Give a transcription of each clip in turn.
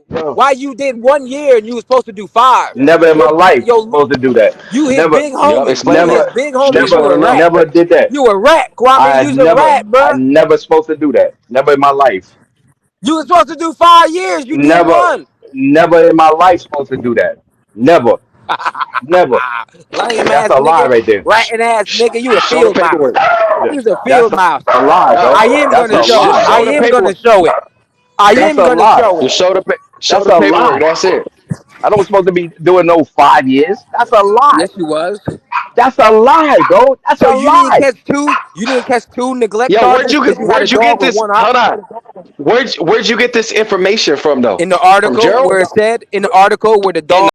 No, Why you did 1 year and you was supposed to do 5? never in my life Yo, supposed to do that. you his Never, big Yup, homie. explain You that. his never, big homie. You never, a Explain that. rat. never did that. You a rat, Kwame. You's a rat, I bruh. never supposed to do that. Never in my life. You was supposed to do 5 years. You did Never, one. never in my life supposed to do that. Never, never. Lame That's ass a lie nigga, right there. ratting ass nigga. You a Show the field mouse. paperwork. You's a That's field mouse. a lie, Uh, bro. I am That's gonna a show it. lie, I show bro. the am gonna paperwork. show it. I That's am a gonna lie. show it. Just show That's the a paperwork. lie. That's it. I don't supposed to be doing no 5 years. That's a lie. Yes, you was. That's a lie, bro. That's So a you didn't lie. catch two. You didn't catch two neglect Yo, charges because you had a where'd you get dog with this? one eye. Hold on. Where'd you get this information from though? In the From article Gerald? where it said in the article where the In dog.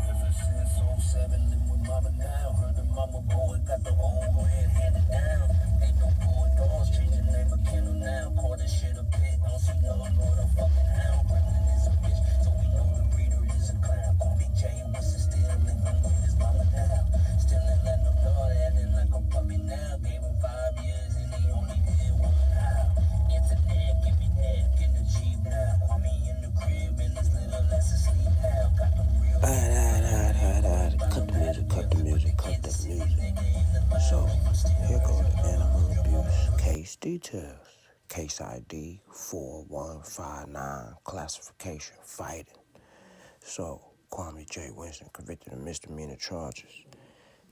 Ever since '07, living with mama now. Heard the mama boy got the old red handed down. Ain't no Bulldogs, changing name of kennel now. Call this shit a pit, don't see no motherfucking hound. Gremlin is a bitch, so we know the breeder is a clown. Call me Jay Winston, still living with his mama now. Still ain't let no dog, acting like a puppy now. Gave him 5 years and he only did one pound. Internet, give me neck in the Jeep now. Call me in the crib and this little less asleep now. Got them real Cut the music, cut the music, cut the music. So, here go the animal abuse case details. Case ID 4159, classification fighting. So, Kwame J. Winston convicted of misdemeanor charges.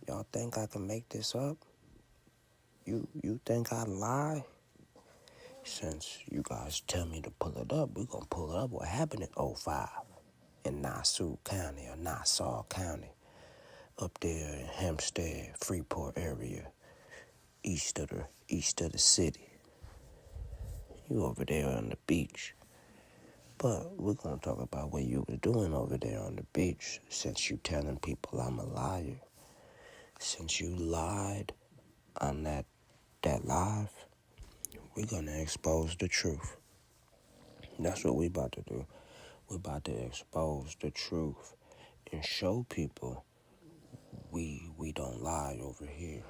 Y'all think I can make this up? You think I lie? Since you guys tell me to pull it up, we gonna pull it up. What happened in '05 in Nassau County or Nassau County, up there in Hempstead, Freeport area, east of the city. You over there on the beach. But we're gonna talk about what you were doing over there on the beach, since you telling people I'm a liar. Since you lied on that live, we're gonna expose the truth. That's what we about to do. We're about to expose the truth and show people we don't lie over here.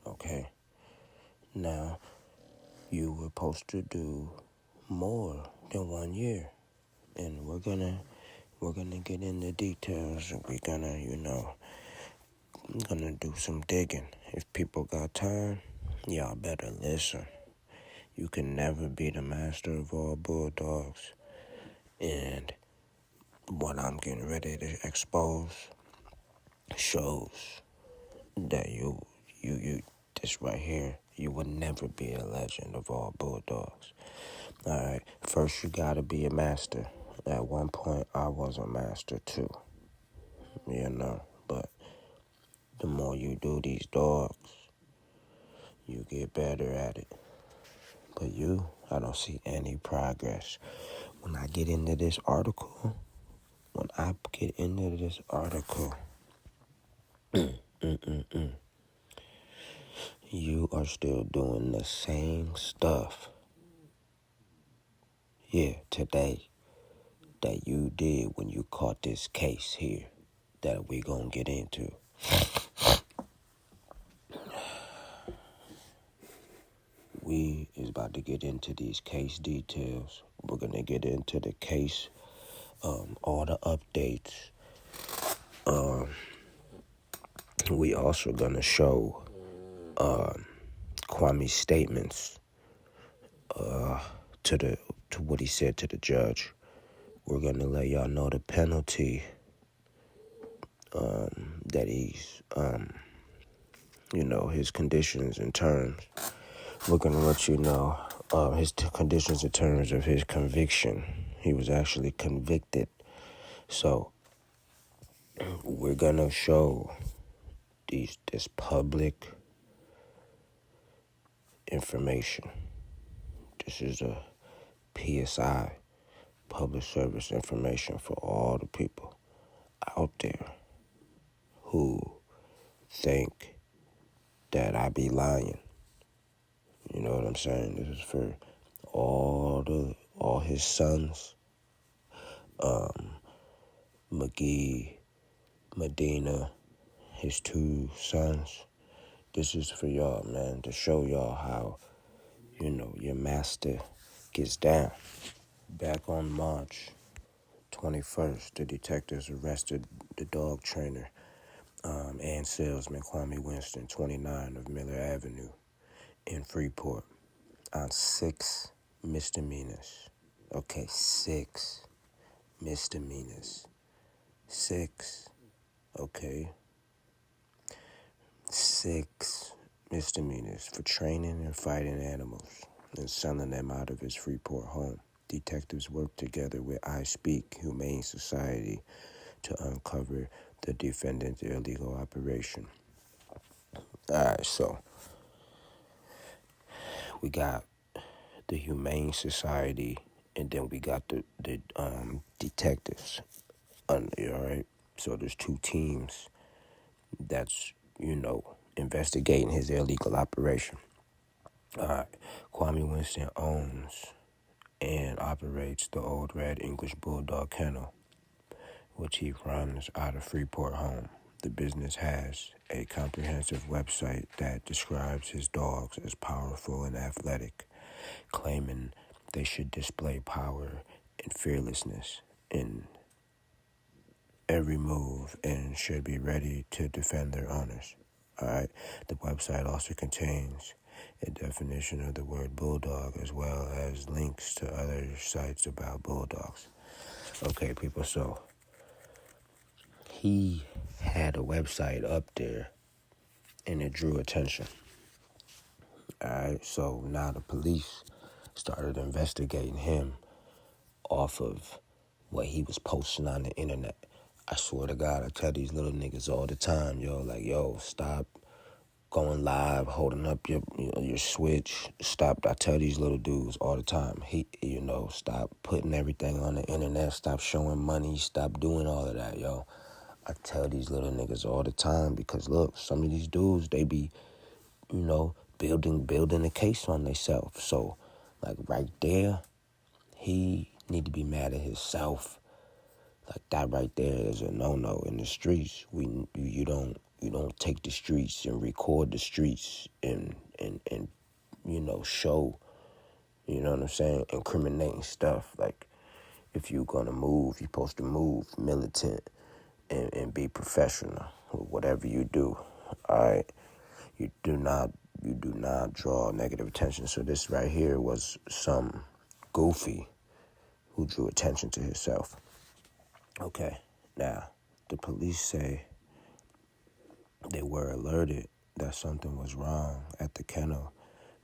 Okay? Now, you were supposed to do more than 1 year. And we're gonna get into details, and we're gonna, gonna do some digging. If people got time, y'all better listen. You can never be the master of all bulldogs. And what I'm getting ready to expose shows that you this right here, you would never be a legend of all bulldogs. Alright, first you gotta be a master. At one point I was a master too. But the more you do these dogs, you get better at it. But I don't see any progress. When I get into this article, you are still doing the same stuff, today, that you did when you caught this case here that we gonna get into. We is about to get into these case details. We're gonna get into the case, all the updates. We also gonna show Kwame's statements to what he said to the judge. We're gonna let y'all know the penalty that he's his conditions and terms. We're gonna let you know his conditions and terms of his conviction. He was actually convicted. So we're gonna show this public information. This is a PSI, public service information, for all the people out there who think that I be lying. You know what I'm saying? This is for all his sons, McGee, Medina, his two sons. This is for y'all, man, to show y'all how, your master gets down. Back on March 21st, the detectives arrested the dog trainer and salesman Kwame Winston, 29 of Miller Avenue in Freeport, on 6 misdemeanors. Okay, 6 misdemeanors. 6, okay. 6 misdemeanors for training and fighting animals and selling them out of his Freeport home. Detectives worked together with I Speak Humane Society to uncover the defendant's illegal operation. Alright, so we got the Humane Society and then we got the detectives. Alright, so there's 2 teams that's, investigating his illegal operation. Alright, Kwame Winston owns and operates the Old Red English Bulldog Kennel, which he runs out of Freeport home. The business has a comprehensive website that describes his dogs as powerful and athletic, claiming they should display power and fearlessness in every move and should be ready to defend their owners. Alright, the website also contains a definition of the word bulldog as well as links to other sites about bulldogs. Okay, people, so he had a website up there and it drew attention. Alright, so now the police started investigating him off of what he was posting on the internet. I swear to God, I tell these little niggas all the time, yo, stop going live, holding up your switch. Stop. I tell these little dudes all the time. Stop putting everything on the internet. Stop showing money. Stop doing all of that, yo. I tell these little niggas all the time because look, some of these dudes they be, building a case on themselves. So, like right there, he need to be mad at himself. Like that right there is a no-no in the streets. You don't take the streets and record the streets and show, you know what I'm saying, incriminating stuff. Like if you're gonna move, you're supposed to move militant and be professional with whatever you do. Alright. You do not draw negative attention. So this right here was some goofy who drew attention to himself. Okay, now, the police say they were alerted that something was wrong at the kennel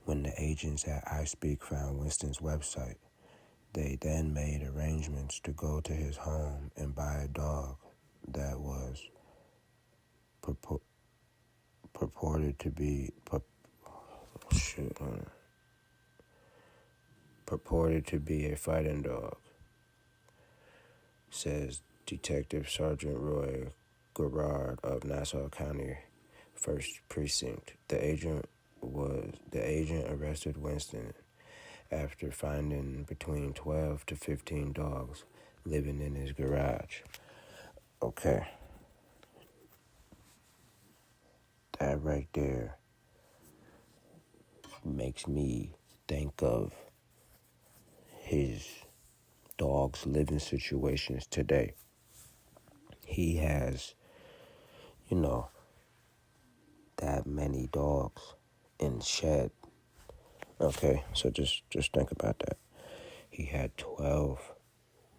when the agents at I Speak found Winston's website. They then made arrangements to go to his home and buy a dog that was purported to be a fighting dog, says Detective Sergeant Roy Garrard of Nassau County First Precinct. The agent arrested Winston after finding between 12 to 15 dogs living in his garage. Okay. That right there makes me think of his dog's living situations today. He has, that many dogs in shed. Okay, so just think about that. He had 12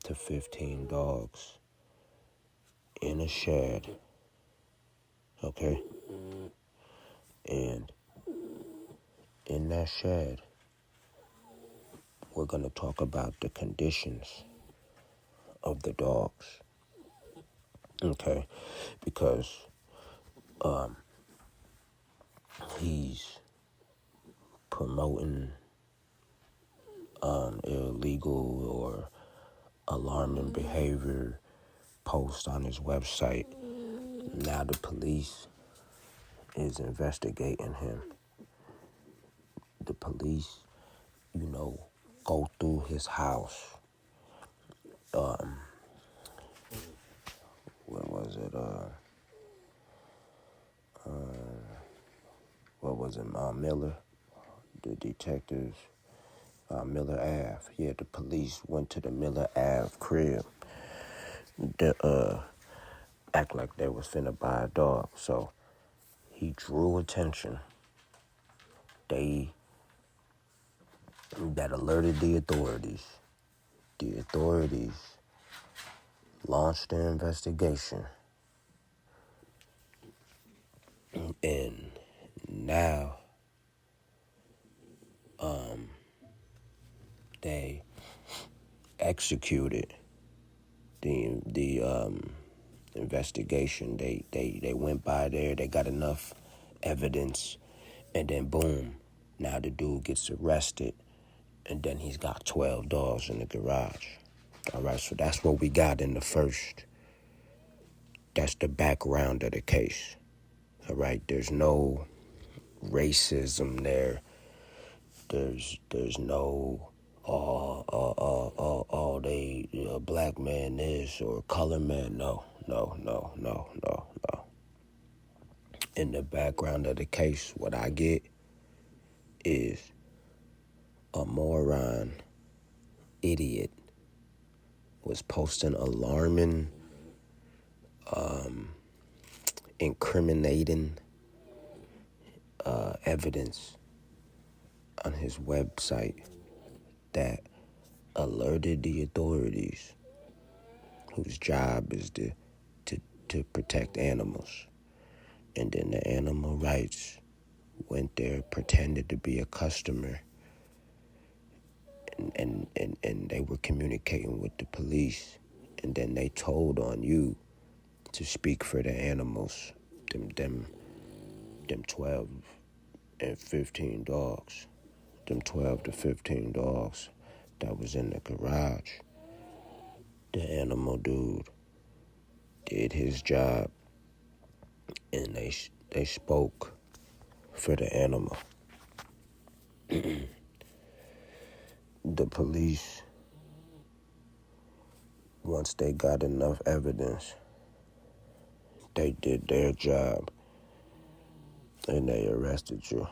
to 15 dogs in a shed. Okay? And in that shed, we're going to talk about the conditions of the dogs. Okay? Because he's promoting illegal or alarming behavior posts on his website. Now the police is investigating him. The police, go through his house. What was it? Miller? The detectives Miller Ave. Yeah, the police went to the Miller Ave crib to act like they was finna buy a dog. So he drew attention. That alerted the authorities. The authorities launched their investigation. And now they executed the investigation. They went by there, they got enough evidence, and then boom, now the dude gets arrested, and then he's got 12 dogs in the garage. All right, so that's what we got in the first. That's the background of the case. All right, there's no racism there. There's no they black man this or color man. No. In the background of the case, what I get is a moron idiot was posting alarming, incriminating evidence on his website that alerted the authorities, whose job is to protect animals. And then the animal rights went there, pretended to be a customer, and they were communicating with the police. And then they told on you to speak for the animals, them 12 and 15 dogs, them 12 to 15 dogs that was in the garage. The animal dude did his job, and they spoke for the animal. The police, once they got enough evidence, they did their job, and they arrested you.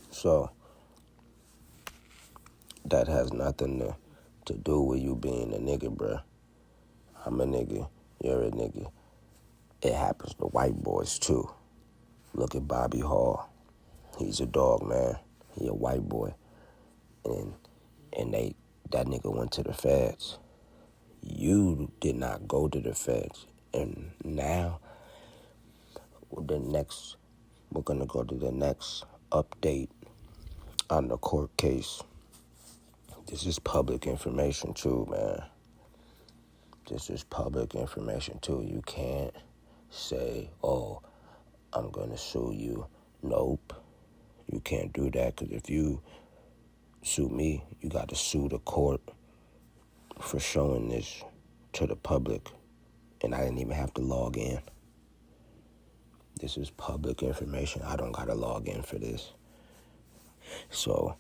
So that has nothing to do with you being a nigga, bruh. I'm a nigga. You're a nigga. It happens to white boys too. Look at Bobby Hall. He's a dog, man. He a white boy. And that nigga went to the feds. You did not go to the feds. And now we're gonna go to the next update on the court case. This is public information too, man. This is public information too. You can't say, oh, I'm gonna sue you. Nope. You can't do that, because if you sue me, you got to sue the court for showing this to the public, and I didn't even have to log in. This is public information. I don't got to log in for this. So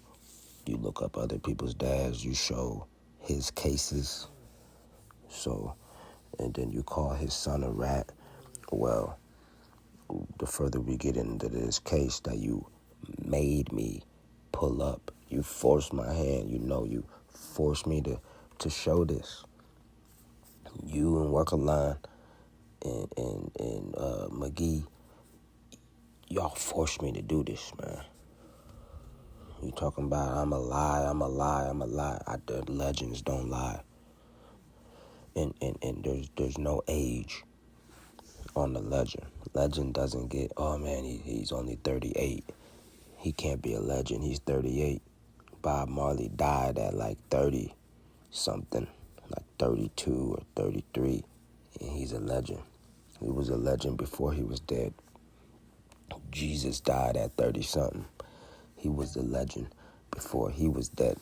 you look up other people's dads, you show his cases, so, and then you call his son a rat. Well, the further we get into this case that you made me pull up, you forced my hand, you forced me to show this. You and Workaline and McGee, y'all forced me to do this, man. You talking about I'm a lie. The legends don't lie. And there's no age on the legend. Legend doesn't get, oh man, he's only 38. He can't be a legend. He's 38. Bob Marley died at like 30 something, like 32 or 33, and he's a legend. He was a legend before he was dead. Jesus died at 30 something. He was the legend before he was dead.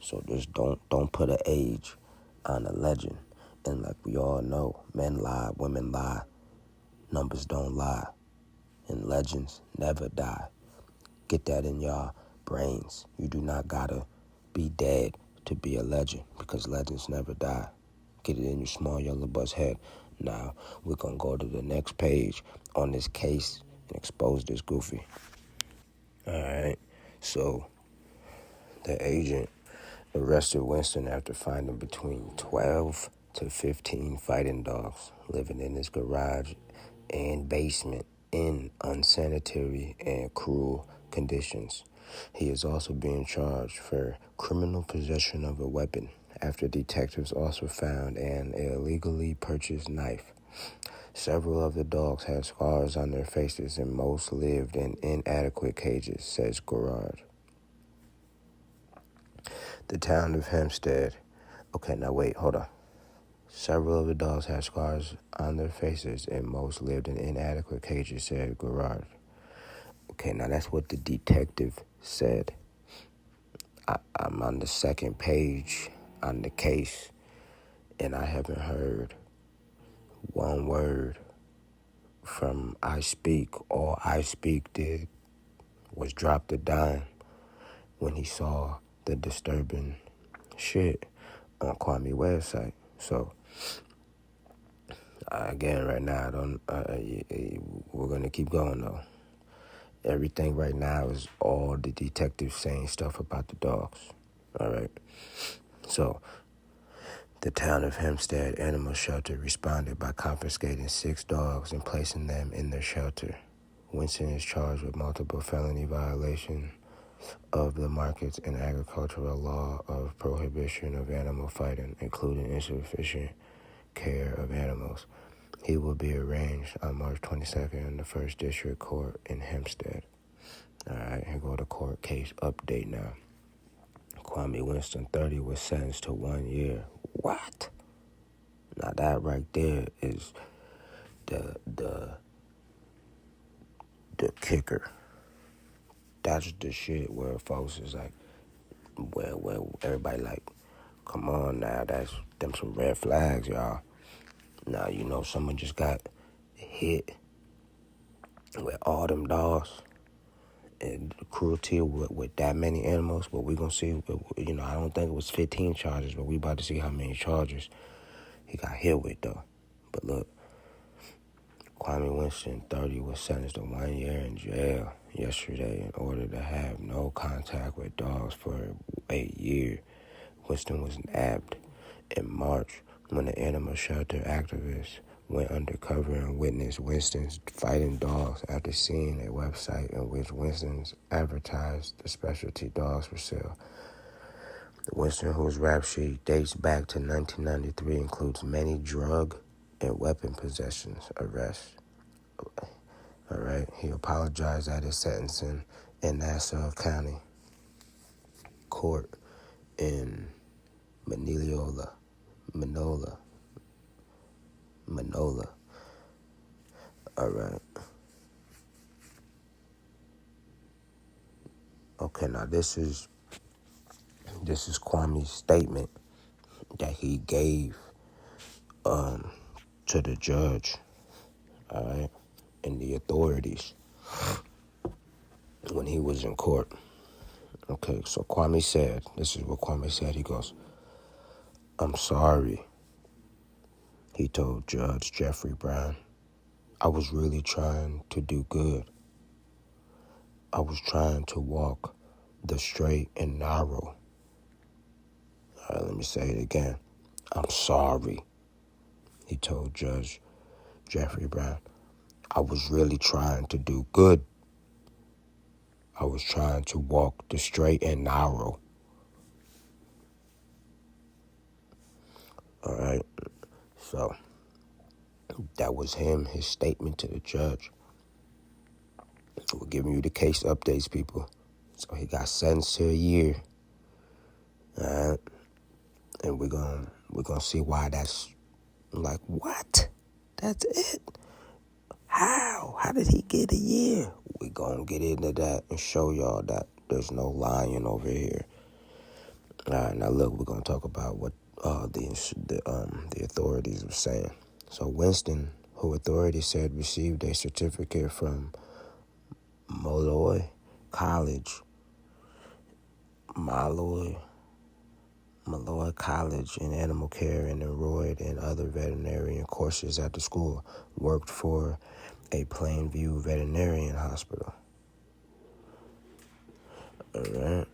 So just don't put an age on a legend. And like we all know, men lie, women lie, numbers don't lie, and legends never die. Get that in y'all brains. You do not gotta be dead to be a legend, because legends never die. Get it in your small yellow bus head. Now, we're going to go to the next page on this case and expose this goofy. All right. So, the agent arrested Winston after finding between 12 to 15 fighting dogs living in his garage and basement in unsanitary and cruel conditions. He is also being charged for criminal possession of a weapon after detectives also found an illegally purchased knife. Several of the dogs had scars on their faces and most lived in inadequate cages, says Garage. The town of Hempstead. Okay, now wait, hold on. Several of the dogs had scars on their faces and most lived in inadequate cages, said Garage. Okay, now that's what the detective said. I'm on the second page on the case, and I haven't heard one word from I Speak. All I Speak did was drop the dime when he saw the disturbing shit on Kwame website. So, again, right now, we're going to keep going, though. Everything right now is all the detectives saying stuff about the dogs. All right. So, the town of Hempstead Animal Shelter responded by confiscating 6 dogs and placing them in their shelter. Winston is charged with multiple felony violations of the markets and agricultural law of prohibition of animal fighting, including insufficient care of animals. He will be arraigned on March 22nd in the 1st District Court in Hempstead. All right, here go the court case update now. Kwame Winston, 30, was sentenced to 1 year. What? Now that right there is the kicker. That's the shit where folks is like, where everybody like, come on now, that's them some red flags, y'all. Now, you know, someone just got hit with all them dogs and the cruelty with that many animals. But we gonna see, you know, I don't think it was 15 charges, but we about to see how many charges he got hit with, though. But look, Kwame Winston, 30, was sentenced to 1 year in jail yesterday in order to have no contact with dogs for a year. Winston was nabbed in March when the animal shelter activists went undercover and witnessed Winston's fighting dogs after seeing a website in which Winston's advertised the specialty dogs for sale. Winston, whose rap sheet dates back to 1993, includes many drug and weapon possessions arrests. All right, he apologized at his sentencing in Nassau County Court in Manola. All right. Okay, now this is Kwame's statement that he gave to the judge, all right, and the authorities when he was in court. Okay, so Kwame said, this is what Kwame said. He goes, "I'm sorry," he told Judge Jeffrey Brown. "I was really trying to do good. I was trying to walk the straight and narrow." All right, let me say it again. "I'm sorry," he told Judge Jeffrey Brown. "I was really trying to do good. I was trying to walk the straight and narrow." All right. So that was his statement to the judge. We're giving you the case updates, people. So he got sentenced to a year. All right. And we're gonna see why that's like, what? That's it? How? How did he get a year? We're gonna get into that and show y'all that there's no lying over here. All right, now look, we're gonna talk about what the authorities were saying. So Winston, who authorities said received a certificate from Molloy College Malloy College in animal care and enrolled in other veterinarian courses at the school. Worked for a Plainview veterinarian hospital. Alright,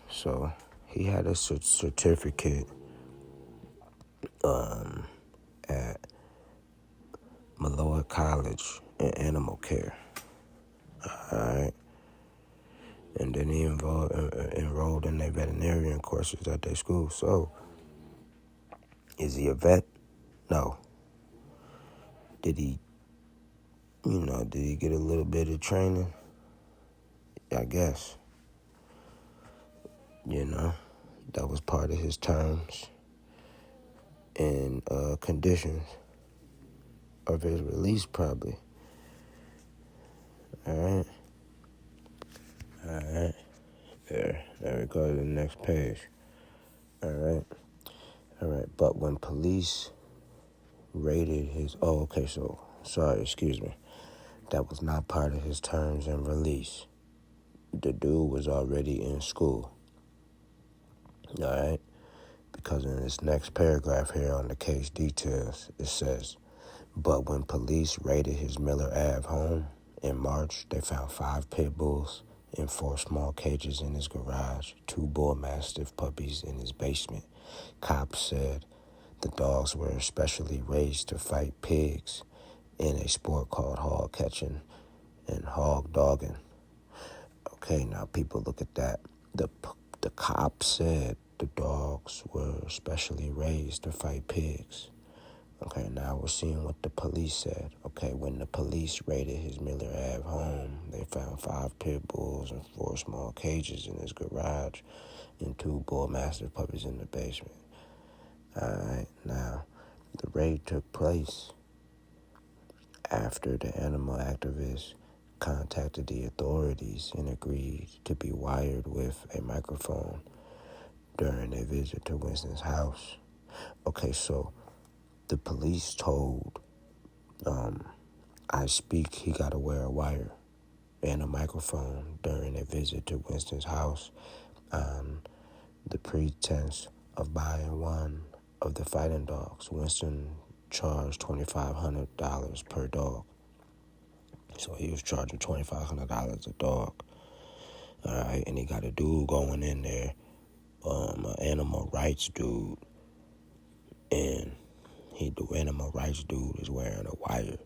so he had a certificate at Malloy College in animal care. Alright, and then he enrolled in their veterinarian courses at their school. So, is he a vet? No. Did he get a little bit of training? I guess. That was part of his terms and conditions of his release, probably. Alright. There we go to the next page. Alright. But when police raided his... excuse me. That was not part of his terms and release. The dude was already in school. Alright? Because in this next paragraph here on the case details, it says, but when police raided his Miller Ave home in March, they found 5 pit bulls in 4 small cages in his garage, 2 bull mastiff puppies in his basement. Cops said the dogs were specially raised to fight pigs in a sport called hog catching and hog dogging. Okay, now people look at that. The cops said the dogs were specially raised to fight pigs. Okay, now we're seeing what the police said. Okay, when the police raided his Miller Ave home, they found 5 pit bulls and 4 small cages in his garage and 2 bull mastiff puppies in the basement. Alright, now, the raid took place after the animal activists contacted the authorities and agreed to be wired with a microphone during a visit to Winston's house. Okay, so the police told I Speak he got to wear a wire and a microphone during a visit to Winston's house on the pretense of buying one of the fighting dogs. Winston charged $2,500 per dog. So he was charging $2,500 a dog. Alright, and he got a dude going in there, an animal rights dude, and the animal rights dude is wearing a wire.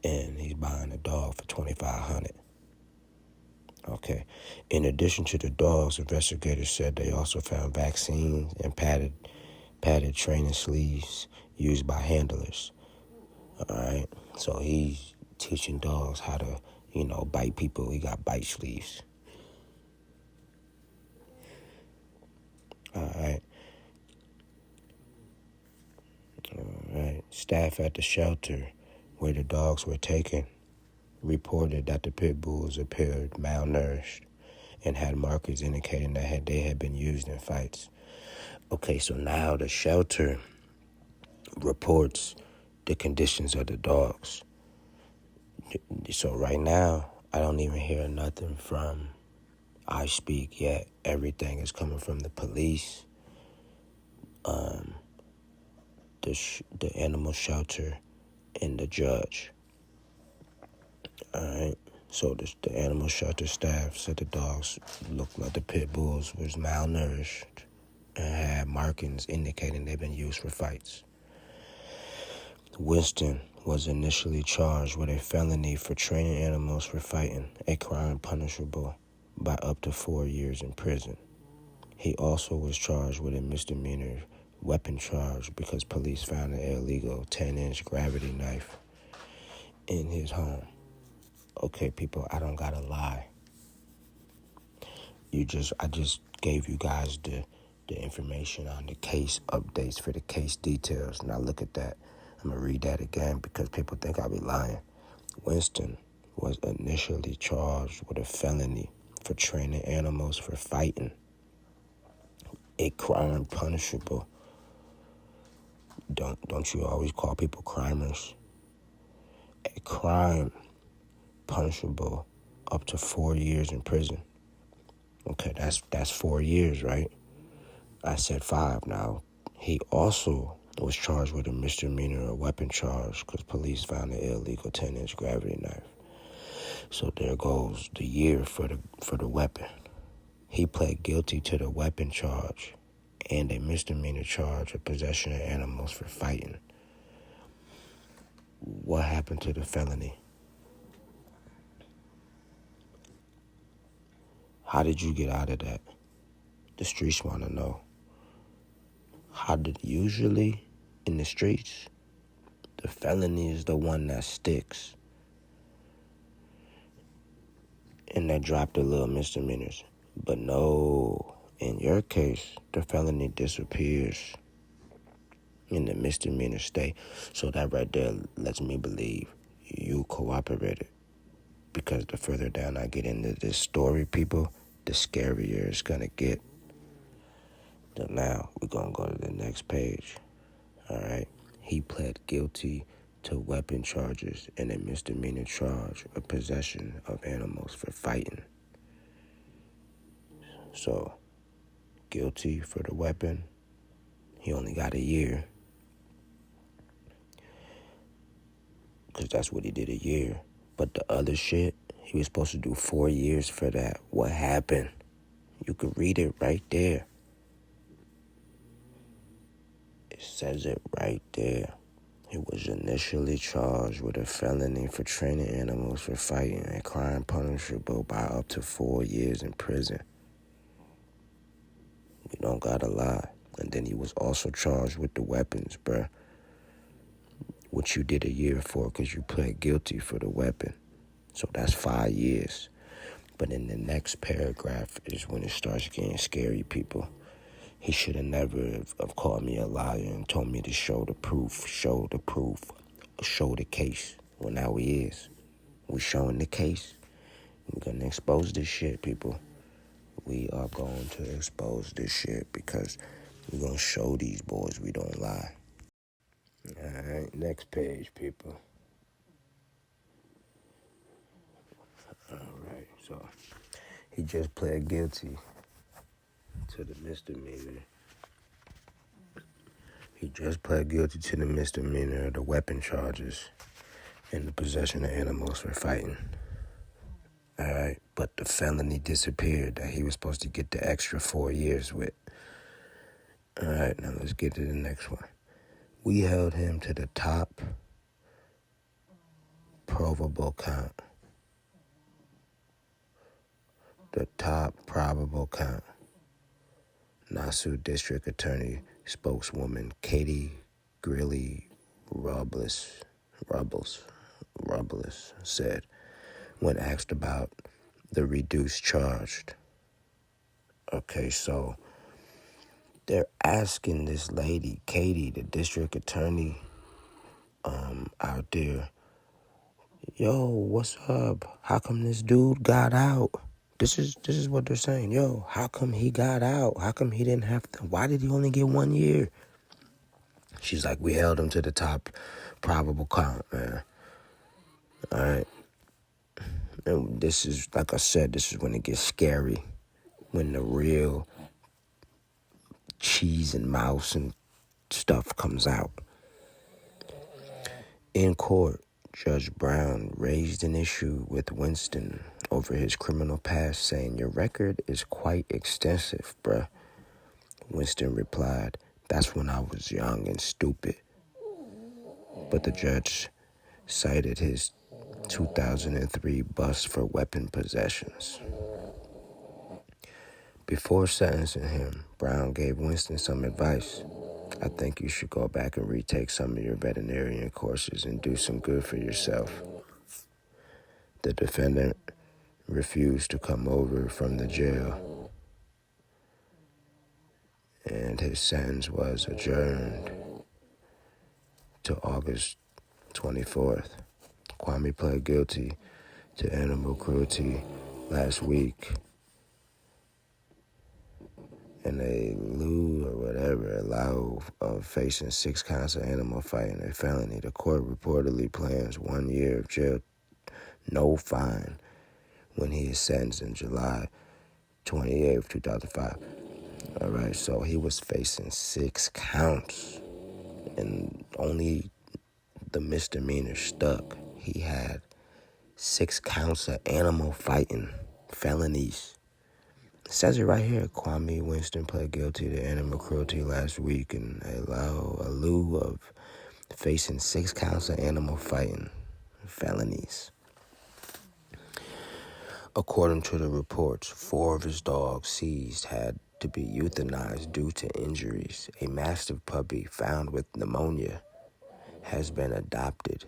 And he's buying a dog for $2,500. Okay. In addition to the dogs, investigators said they also found vaccines and padded training sleeves used by handlers. All right. So he's teaching dogs how to, bite people. He got bite sleeves. All right. Staff at the shelter where the dogs were taken reported that the pit bulls appeared malnourished and had markers indicating that they had been used in fights. Okay, so now the shelter reports the conditions of the dogs. So right now, I don't even hear nothing from I Speak yet. Everything is coming from the police, the animal shelter, and the judge. Alright, so the animal shelter staff said the dogs looked like the pit bulls was malnourished and had markings indicating they've been used for fights. Winston was initially charged with a felony for training animals for fighting, a crime punishable by up to 4 years in prison. He also was charged with a misdemeanor weapon charge because police found an illegal 10-inch gravity knife in his home. Okay, people, I don't gotta lie. I just gave you guys the information on the case updates for the case details. Now look at that. I'm gonna read that again because people think I be lying. Winston was initially charged with a felony for training animals for fighting, a crime punishable. Don't you always call people crimers? A crime punishable up to 4 years in prison. Okay, that's 4 years, right? I said 5 now. He also was charged with a misdemeanor weapon charge because police found an illegal 10-inch gravity knife. So there goes the year for the weapon. He pled guilty to the weapon charge and a misdemeanor charge of possession of animals for fighting. What happened to the felony? How did you get out of that? The streets want to know. Usually in the streets, the felony is the one that sticks and that dropped the little misdemeanors. But no, in your case, the felony disappears and the misdemeanor stay. So that right there lets me believe you cooperated. Because the further down I get into this story, people, the scarier it's gonna get. So now we're gonna go to the next page. Alright. He pled guilty to weapon charges and a misdemeanor charge of possession of animals for fighting. So, guilty for the weapon. He only got a year. Because that's what he did, a year. But the other shit, he was supposed to do 4 years for that. What happened? You could read it right there. It says it right there. He was initially charged with a felony for training animals for fighting, a crime punishable by up to 4 years in prison. You don't gotta lie. And then he was also charged with the weapons, bruh. Which you did a year for because you pled guilty for the weapon. So that's 5 years. But in the next paragraph is when it starts getting scary, people. He should have never have called me a liar and told me to show the proof, show the case. Well, now he is. We showing the case. We're going to expose this shit, people. We are going to expose this shit because we're going to show these boys we don't lie. All right, next page, people. All right, so he just pled guilty to the misdemeanor. He just pled guilty to the misdemeanor, the weapon charges, and the possession of animals for fighting. All right, but the felony disappeared that he was supposed to get the extra 4 years with. All right, now let's get to the next one. We held him to the top probable count. The top probable count. Nassau District Attorney spokeswoman Katie Grilly Robles said when asked about the reduced charge. Okay, so they're asking this lady, Katie, the district attorney out there, yo, what's up? How come this dude got out? This is what they're saying. Yo, how come he got out? How come he didn't have to? Why did he only get 1 year? She's like, we held him to the top probable count, man. All right. And this is, like I said, this is when it gets scary. When the real cheese and mouse and stuff comes out. In court, Judge Brown raised an issue with Winston over his criminal past, saying, your record is quite extensive, bruh. Winston replied, that's when I was young and stupid. But the judge cited his 2003 bust for weapon possessions. Before sentencing him, Brown gave Winston some advice. I think you should go back and retake some of your veterinarian courses and do some good for yourself. The defendant refused to come over from the jail, and his sentence was adjourned to August 24th. Kwame pled guilty to animal cruelty last week, and a lieu or whatever allow of facing 6 counts of animal fighting, a felony. The court reportedly plans 1 year of jail, no fine, when he is sentenced in July 28th, 2005. All right, so he was facing 6 counts, and only the misdemeanor stuck. He had 6 counts of animal fighting felonies. It says it right here. Kwame Winston pled guilty to animal cruelty last week in a lieu of facing 6 counts of animal fighting felonies. According to the reports, 4 of his dogs seized had to be euthanized due to injuries. A mastiff puppy found with pneumonia has been adopted,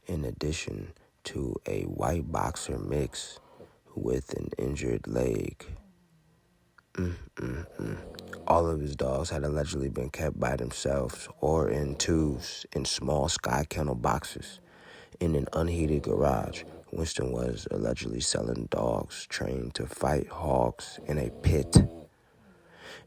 in addition to a white boxer mix with an injured leg. All of his dogs had allegedly been kept by themselves or in twos in small sky kennel boxes in an unheated garage. Winston was allegedly selling dogs trained to fight hogs in a pit.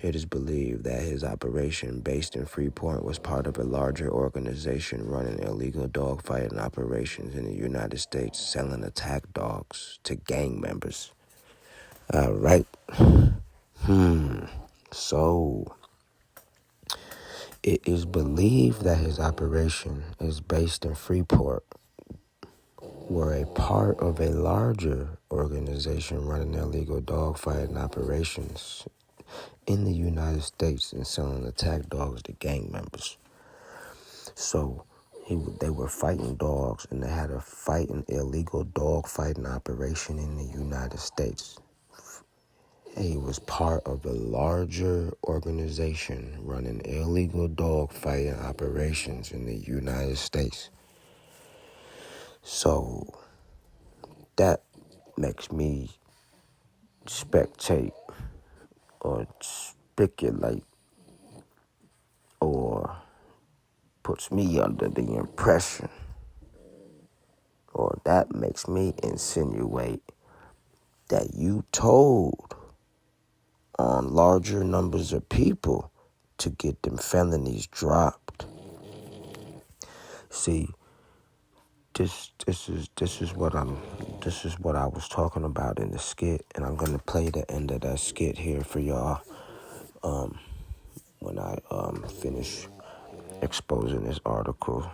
It is believed that his operation, based in Freeport, was part of a larger organization running illegal dogfighting operations in the United States, selling attack dogs to gang members. All right. So, it is believed that his operation is based in Freeport, were a part of a larger organization running illegal dogfighting operations in the United States and selling attack dogs to gang members. So they were fighting dogs, and they had a illegal dog fighting operation in the United States. He was part of a larger organization running illegal dog fighting operations in the United States. So that makes me spectate or speculate or puts me under the impression, or that makes me insinuate that you told on larger numbers of people to get them felonies dropped. See, this is what I was talking about in the skit, and I'm gonna play the end of that skit here for y'all when I finish exposing this article.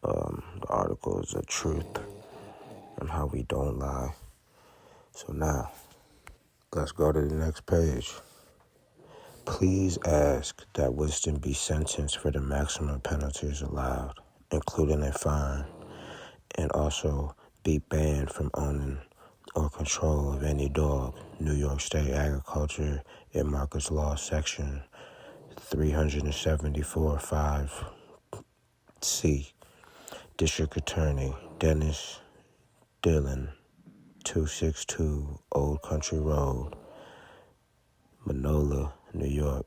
The article is the truth and how we don't lie. So now, let's go to the next page. Please ask that Winston be sentenced for the maximum penalties allowed, including a fine, and also be banned from owning or control of any dog. New York State Agriculture and Markets Law, Section 374(5)(c). District Attorney Dennis Dillon, 262 Old Country Road, Manola, New York.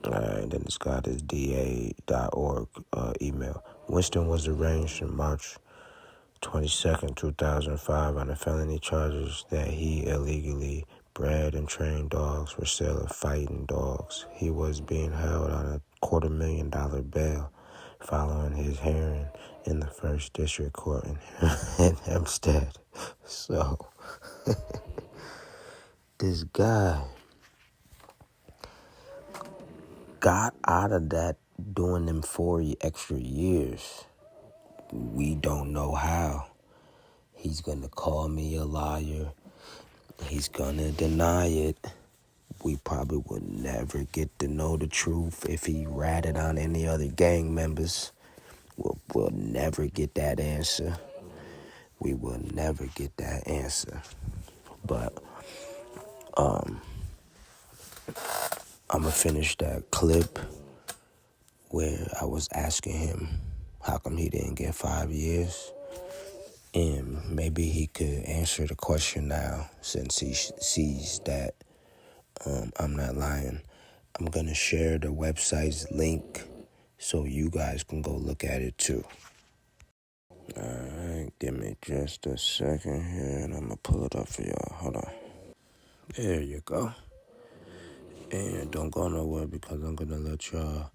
And then it's got his da.org email. Winston was arraigned on March 22nd, 2005 on the felony charges that he illegally bred and trained dogs for sale of fighting dogs. He was being held on a $250,000 bail following his hearing in the First District Court in Hempstead. So, this guy got out of that doing them 4 extra years. We don't know how. He's going to call me a liar. He's going to deny it. We probably would never get to know the truth if he ratted on any other gang members. We'll never get that answer. We will never get that answer. But I'm going to finish that clip where I was asking him how come he didn't get 5 years. And maybe he could answer the question now since he sees that I'm not lying. I'm going to share the website's link so you guys can go look at it too. Alright, give me just a second here and I'm going to pull it up for y'all. Hold on. There you go. And don't go nowhere because I'm going to let y'all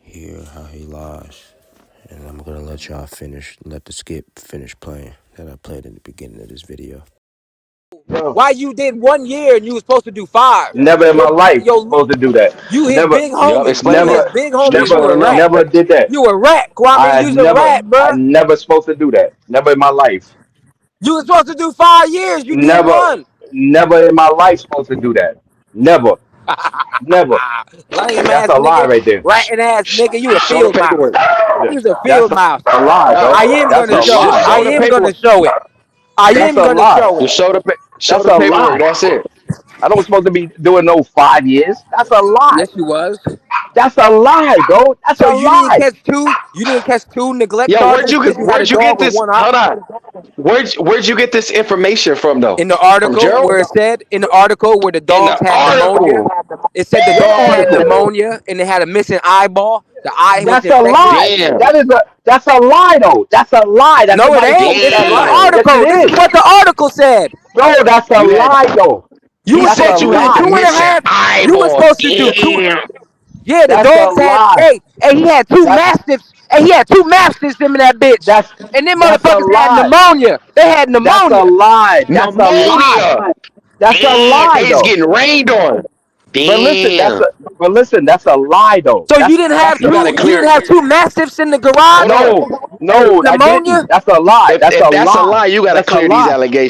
hear how he lies. And I'm going to let y'all let the skit finish playing that I played in the beginning of this video. Why you did 1 year and you was supposed to do 5? Never in my life Yo, supposed to do that. you his Never, big Yup, homie. explain You that. his never, big homie. You Explain a never, it now. rat. never did that. You a rat, Kwame. I You's a never, rat, I bruh. never supposed to do that. Never in my life. You was supposed to do 5 years. You did Never, 1. never in my life supposed to do that. Never, never. Lame That's ass a lie nigga, right there. ratting ass nigga. You a Show the field mouse. paperwork. You's a That's field mouse. a lie, No, I bro. am That's gonna a show it. just lie, I show bro. the am gonna paperwork. show it. I That's am a gonna lie. show it. Just show That's the a paperwork. lie. That's it. I don't supposed to be doing no 5 years. That's a lie. Yes, you was. That's a lie, bro. That's So a you didn't lie. catch two. You didn't catch two neglect Yo, charges because you had a where'd you get dog with this? one eye. Hold on. Where'd you get this information from though? In the From article Gerald? where it said in the article where the In the dogs had pneumonia, article. it said the What dogs had article? pneumonia and they had a missing eyeball. The eye was That's a infected. lie. Damn. That's a lie though. That's a lie that No, it somebody ain't. posted It's that in the lie. Damn. Yes, it article. This is is. what the article said. No, that's a You had lie though. You he were That's supposed a said to you do had the lie. two and a missing half. You were eyeball. supposed to do two. Damn. Yeah, the That's a dogs had. lie. Hey, he had two That's mastiffs. And he had two mastiffs in that bitch. that's And them that's a motherfuckers had lie. pneumonia. They had That's a pneumonia. lie. That's a lie. Pneumonia. That's a Damn. lie They's though. getting rained on. But listen, Damn. that's a lie though. So you That's didn't have that's You a gotta two. You clear. didn't have two mastiffs in the Hold garage on. no, no, I didn't. pneumonia. That's a lie. That's If a that's a lie. lie, you gotta That's a clear these lie. allegations.